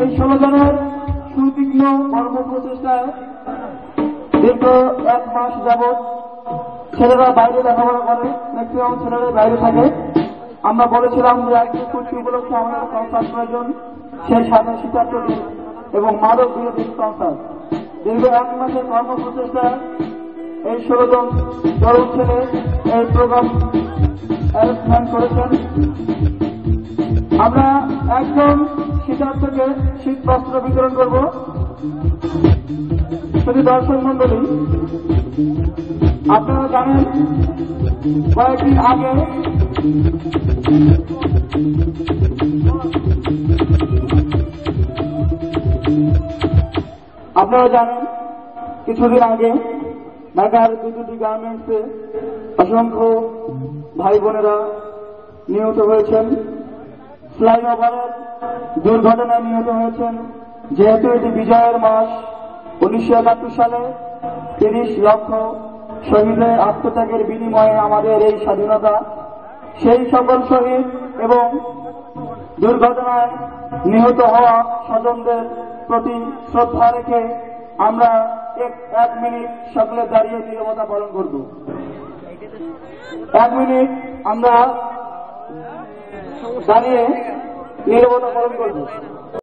এই 16 জনের সুতীক্ষ্ণ কর্মপ্রচেষ্টায় দীর্ঘ 1 মাস যাবৎ ছেলেরা বাইরে লেখাপড়া করে, ম্যাক্সিমাম ছেলেরা বাইরে থাকে। আমরা বলেছিলাম যে আজকে কুর্তি উপলক্ষে আমাদের সংস্থার প্রয়োজন, সেই সাথে শীতার্থ দিন এবং মাদক বিরোধী সংস্থার। দীর্ঘ 1 মাসের কর্মপ্রচেষ্টায় এই 16 জন তরুণ ছেলে এই প্রোগ্রাম অ্যারেঞ্জমেন্ট করেছেন। আমরা একজন শীতার্থকে শীত বস্ত্র বিতরণ করব। শুধু দর্শক মন্ডলী, আপনারা জানেন কয়েকদিন আগে কিছুদিন আগে ঢাকার দুটি গার্মেন্টসে অসংখ্য ভাই বোনেরা নিহত হয়েছেন, ফ্লাইওভারের দুর্ঘটনায় নিহত হয়েছেন। যেহেতু এটি বিজয়ের মাস, 1971 সালে 30 লক্ষ শহীদের আত্মত্যাগের বিনিময়ে আমাদের এই স্বাধীনতা, সেই সকল শহীদ এবং দুর্ঘটনায় নিহত হওয়া স্বজনদের প্রতি শ্রদ্ধা রেখে আমরা 1 মিনিট সকলে দাঁড়িয়ে নীরবতা পালন করব। 1 মিনিট আমরা দাঁড়িয়ে নীরবতা পালন করব।